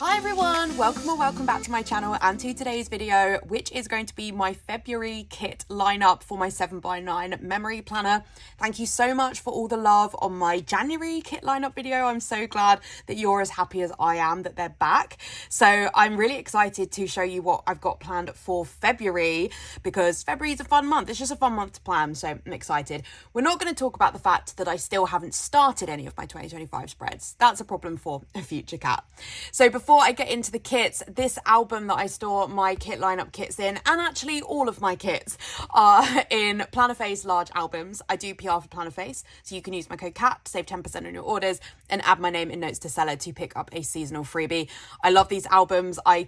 Hi everyone, welcome back to my channel and to today's video, which is going to be my February kit lineup for my 7x9 memory planner. Thank you so much for all the love on my January kit lineup video. I'm so glad that you're as happy as I am that they're back. So I'm really excited to show you what I've got planned for February, because February is a fun month. It's just a fun month to plan, so I'm excited. We're not going to talk about the fact that I still haven't started any of my 2025 spreads. That's a problem for a future cat. So before I get into the kits, this album that I store my kit lineup kits in, and actually all of my kits, are in Plannerface large albums. I do PR for Plannerface, so you can use my code CAT to save 10% on your orders and add my name in notes to seller to pick up a seasonal freebie. I love these albums. I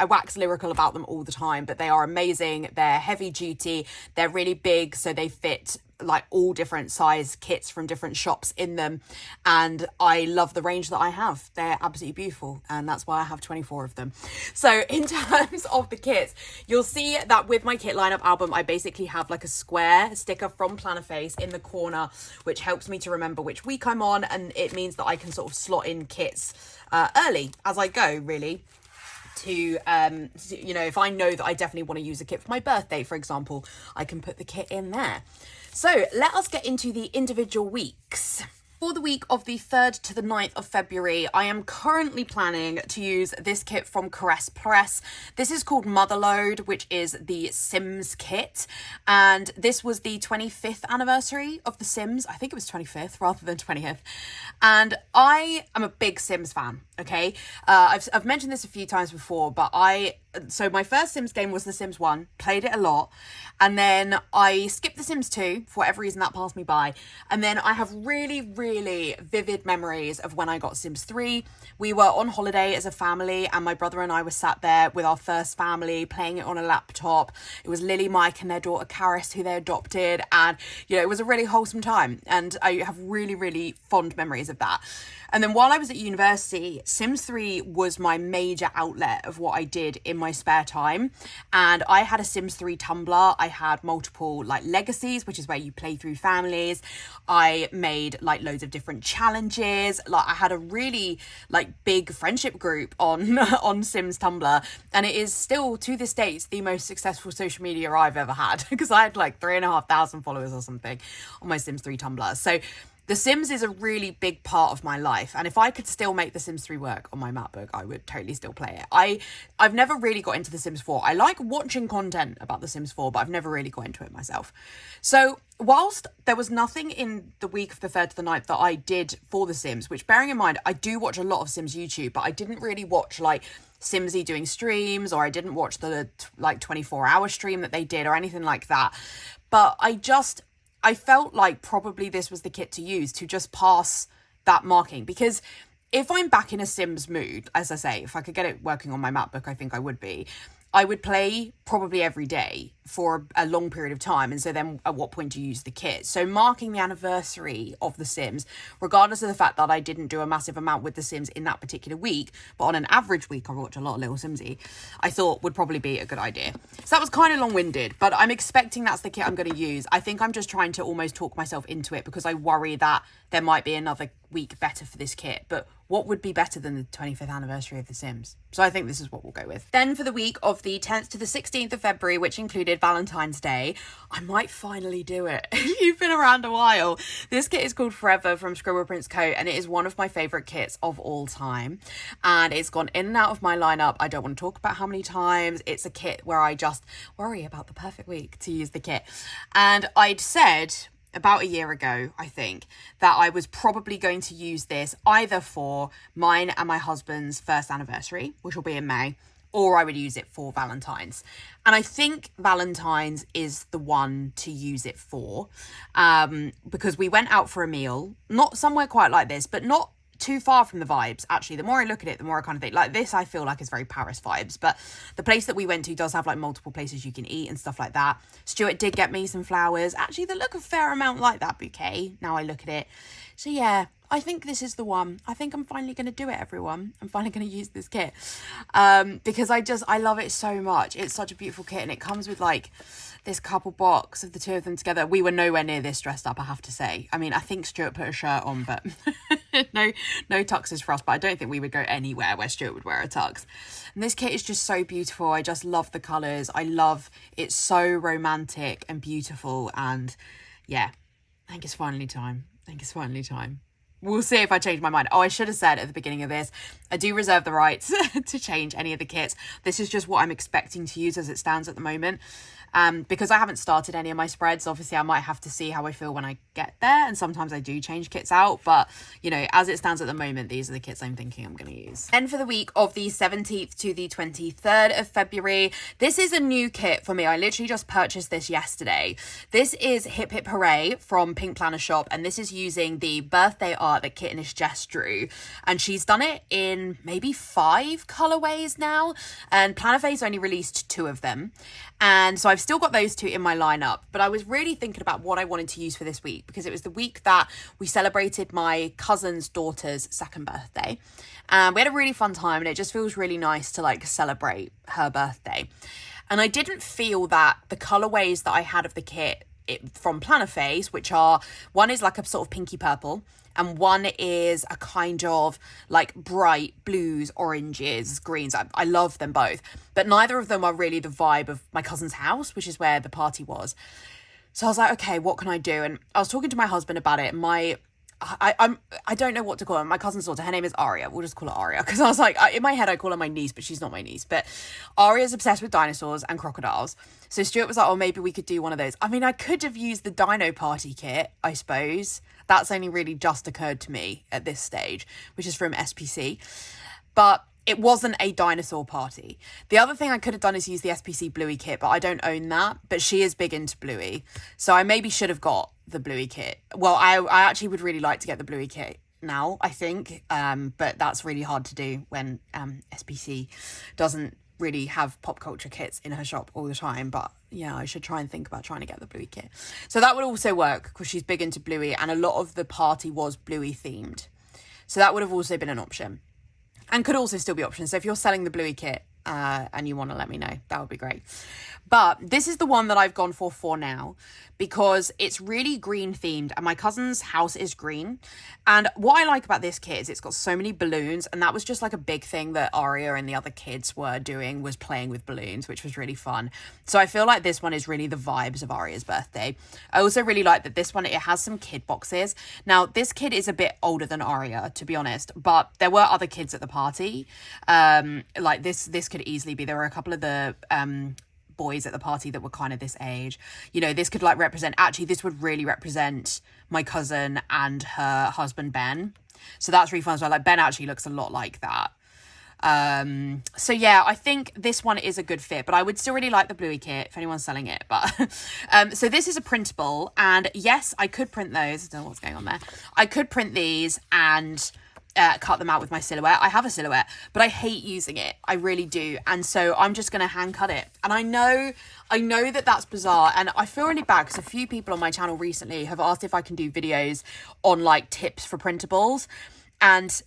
wax lyrical about them all the time, but they are amazing. They're heavy duty, they're really big, so they fit like all different size kits from different shops in them, and I love the range that I have. They're absolutely beautiful, and that's why I have 24 of them. So in terms of the kits, you'll see that with my kit lineup album, I basically have like a square sticker from Plannerface in the corner, which helps me to remember which week I'm on, and it means that I can sort of slot in kits early as I go, really. You know, if I know that I definitely want to use a kit for my birthday, for example, I can put the kit in there. So let us get into the individual weeks. For the week of the 3rd to the 9th of February, I am currently planning to use this kit from Caress Press. This is called Motherload, which is the Sims kit. And this was the 25th anniversary of The Sims. I think it was 25th rather than 20th. And I am a big Sims fan, okay? I've mentioned this a few times before, but so my first Sims game was The Sims 1, played it a lot, and then I skipped The Sims 2, for whatever reason that passed me by, and then I have really, really vivid memories of when I got Sims 3. We were on holiday as a family, and my brother and I were sat there with our first family, playing it on a laptop. It was Lily, Mike, and their daughter Karis, who they adopted, and, you know, it was a really wholesome time, and I have really, really fond memories of that. And then while I was at university, Sims 3 was my major outlet of what I did in my spare time. And I had a Sims 3 Tumblr. I had multiple like legacies, which is where you play through families. I made like loads of different challenges. Like I had a really like big friendship group on Sims Tumblr. And it is still to this date the most successful social media I've ever had, because I had like 3,500 followers or something on my Sims 3 Tumblr. So The Sims is a really big part of my life, and if I could still make The Sims 3 work on my MacBook, I would totally still play it. I've never really got into The Sims 4. I like watching content about The Sims 4, but I've never really got into it myself. So whilst there was nothing in the week of the 3rd to the 9th that I did for The Sims, which, bearing in mind, I do watch a lot of Sims YouTube, but I didn't really watch like Simsy doing streams, or I didn't watch the like 24-hour stream that they did or anything like that. But I felt like probably this was the kit to use to just pass that marking, because if I'm back in a Sims mood, as I say, if I could get it working on my MacBook, I think I would be. I would play probably every day for a long period of time. And so then at what point do you use the kit? So marking the anniversary of The Sims, regardless of the fact that I didn't do a massive amount with The Sims in that particular week, but on an average week, I watch a lot of Little Simsy, I thought would probably be a good idea. So that was kind of long-winded, but I'm expecting that's the kit I'm going to use. I think I'm just trying to almost talk myself into it, because I worry that there might be another week better for this kit. But what would be better than the 25th anniversary of The Sims? So I think this is what we'll go with. Then for the week of the 10th to the 16th of February, which included Valentine's Day, I might finally do it. If you've been around a while, this kit is called Forever from Scribble Prince Co, and it is one of my favourite kits of all time. And it's gone in and out of my lineup. I don't want to talk about how many times. It's a kit where I just worry about the perfect week to use the kit. And I'd said about a year ago, I think, that I was probably going to use this either for mine and my husband's first anniversary, which will be in May, or I would use it for Valentine's. And I think Valentine's is the one to use it for, because we went out for a meal, not somewhere quite like this, but not too far from the vibes. Actually, the more I look at it, the more I kind of think like this, I feel like is very Paris vibes. But the place that we went to does have like multiple places you can eat and stuff like that. Stuart did get me some flowers, actually that look a fair amount like that bouquet now I look at it. So yeah, I think this is the one. I think I'm finally going to do it, everyone. I'm finally going to use this kit, because I love it so much. It's such a beautiful kit, and it comes with like this couple box of the two of them together. We were nowhere near this dressed up, I have to say. I mean, I think Stuart put a shirt on, but no tuxes for us. But I don't think we would go anywhere where Stuart would wear a tux. And this kit is just so beautiful. I just love the colours. I love it's so romantic and beautiful. And yeah, I think it's finally time. We'll see if I change my mind. Oh, I should have said at the beginning of this, I do reserve the right to change any of the kits. This is just what I'm expecting to use as it stands at the moment. Because I haven't started any of my spreads, obviously I might have to see how I feel when I get there. And sometimes I do change kits out. But, you know, as it stands at the moment, these are the kits I'm thinking I'm going to use. And for the week of the 17th to the 23rd of February, this is a new kit for me. I literally just purchased this yesterday. This is Hip Hip Hooray from Pink Planner Shop. And this is using the birthday art that Kittenish Jess drew. And she's done it in maybe 5 colorways now. And Planner Fade's only released 2 of them. And so I've still got those 2 in my lineup, but I was really thinking about what I wanted to use for this week because it was the week that we celebrated my cousin's daughter's 2nd birthday. And we had a really fun time and it just feels really nice to like celebrate her birthday. And I didn't feel that the colorways that I had of the kit from Planner Face, which are, one is like a sort of pinky purple, and one is a kind of like bright blues, oranges, greens. I love them both, but neither of them are really the vibe of my cousin's house, which is where the party was. So I was like, okay, what can I do? And I was talking to my husband about it. I don't know what to call her. My cousin's daughter, her name is Aria. We'll just call her Aria. Because I was like, in my head, I call her my niece, but she's not my niece. But Aria's obsessed with dinosaurs and crocodiles. So Stuart was like, oh, maybe we could do one of those. I mean, I could have used the Dino Party kit, I suppose. That's only really just occurred to me at this stage, which is from SPC. But it wasn't a dinosaur party. The other thing I could have done is use the SPC Bluey kit, but I don't own that. But she is big into Bluey. So I maybe should have got the Bluey kit. Well, I actually would really like to get the Bluey kit now, I think. But that's really hard to do when SPC doesn't really have pop culture kits in her shop all the time. But yeah, I should try and think about trying to get the Bluey kit. So that would also work because she's big into Bluey and a lot of the party was Bluey themed. So that would have also been an option. And could also still be options. So if you're selling the Bluey kit and you want to let me know, that would be great. But this is the one that I've gone for now because it's really green themed and my cousin's house is green. And what I like about this kit is it's got so many balloons, and that was just like a big thing that Aria and the other kids were doing, was playing with balloons, which was really fun. So I feel like this one is really the vibes of Aria's birthday. I also really like that this one, it has some kid boxes. Now this kid is a bit older than Aria, to be honest, but there were other kids at the party. Like this could easily be, there were a couple of the boys at the party that were kind of this age. You know, this could like represent, actually this would really represent my cousin and her husband Ben. So that's really fun as well. Like Ben actually looks a lot like that. So yeah, I think this one is a good fit, but I would still really like the Bluey kit if anyone's selling it. But so this is a printable, and yes, I could print those. I don't know what's going on there. I could print these and cut them out with my silhouette. I have a silhouette, but I hate using it. I really do. And so I'm just going to hand cut it. And I know that that's bizarre. And I feel really bad because a few people on my channel recently have asked if I can do videos on like tips for printables and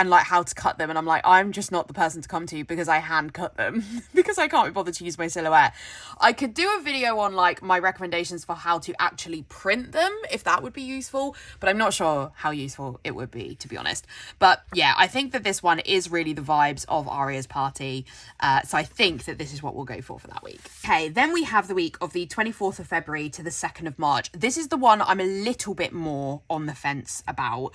like how to cut them, and I'm like, I'm just not the person to come to because I hand cut them because I can't be bothered to use my silhouette. I could do a video on like my recommendations for how to actually print them if that would be useful, but I'm not sure how useful it would be, to be honest. But yeah, I think that this one is really the vibes of Aria's party, so I think that this is what we'll go for that week. Okay, then we have the week of the 24th of February to the 2nd of March. This is the one I'm a little bit more on the fence about,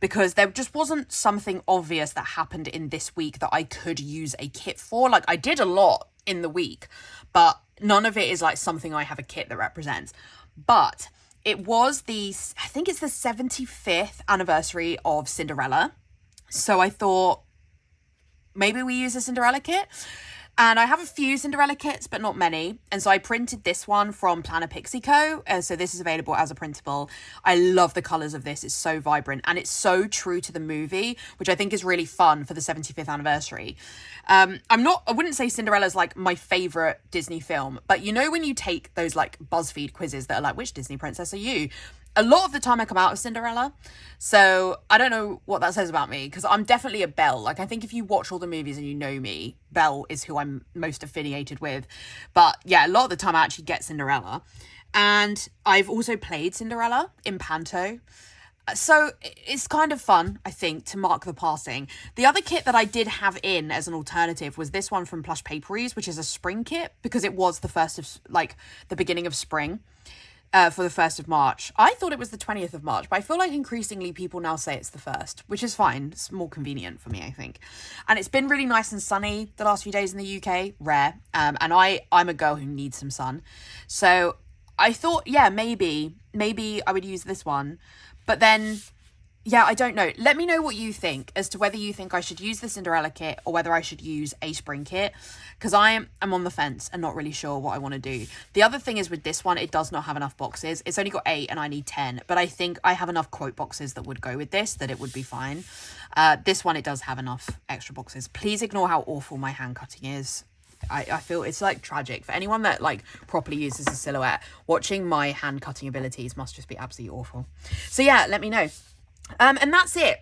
because there just wasn't something obvious that happened in this week that I could use a kit for. Like, I did a lot in the week, but none of it is like something I have a kit that represents. But it was I think it's the 75th anniversary of Cinderella. So I thought maybe we use a Cinderella kit. And I have a few Cinderella kits, but not many. And so I printed this one from Planner Pixie Co. So this is available as a printable. I love the colours of this. It's so vibrant and it's so true to the movie, which I think is really fun for the 75th anniversary. I wouldn't say Cinderella's like my favourite Disney film, but you know when you take those like BuzzFeed quizzes that are like, which Disney princess are you? a lot of the time I come out of Cinderella. So I don't know what that says about me, because I'm definitely a Belle. Like, I think if you watch all the movies and you know me, Belle is who I'm most affiliated with. But yeah, a lot of the time I actually get Cinderella. And I've also played Cinderella in Panto. So it's kind of fun, I think, to mark the passing. The other kit that I did have in as an alternative was this one from Plush Paperies, which is a spring kit, because it was the first of, like, the beginning of spring. For the 1st of March. I thought it was the 20th of March, but I feel like increasingly people now say it's the 1st, which is fine. It's more convenient for me, I think. And it's been really nice and sunny the last few days in the UK, rare. And I'm a girl who needs some sun. So I thought, yeah, maybe I would use this one. But then, yeah, I don't know. Let me know what you think as to whether you think I should use the Cinderella kit or whether I should use a spring kit, because I'm on the fence and not really sure what I want to do. The other thing is with this one, it does not have enough boxes. It's only got 8 and I need 10, but I think I have enough quote boxes that would go with this, that it would be fine. This one, it does have enough extra boxes. Please ignore how awful my hand cutting is. I feel it's like tragic for anyone that like properly uses a silhouette. Watching my hand cutting abilities must just be absolutely awful. So yeah, let me know. And that's it.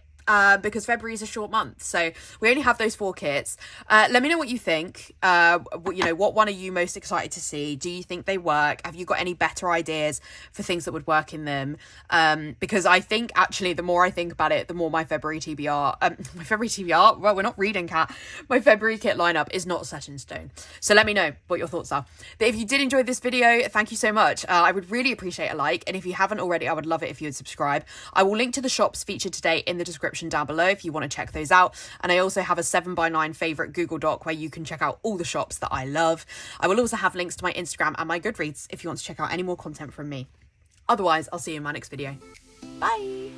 Because February is a short month, so we only have those 4 kits. Let me know what you think. You know, what one are you most excited to see? Do you think they work? Have you got any better ideas for things that would work in them? Because I think actually the more I think about it, the more my February TBR, well, we're not reading, Cat. My February kit lineup is not set in stone. So let me know what your thoughts are. But if you did enjoy this video, thank you so much. I would really appreciate a like. And if you haven't already, I would love it if you would subscribe. I will link to the shops featured today in the description down below if you want to check those out. And I also have a 7x9 favorite Google Doc where you can check out all the shops that I love. I will also have links to my Instagram and my Goodreads if you want to check out any more content from me. Otherwise, I'll see you in my next video. Bye.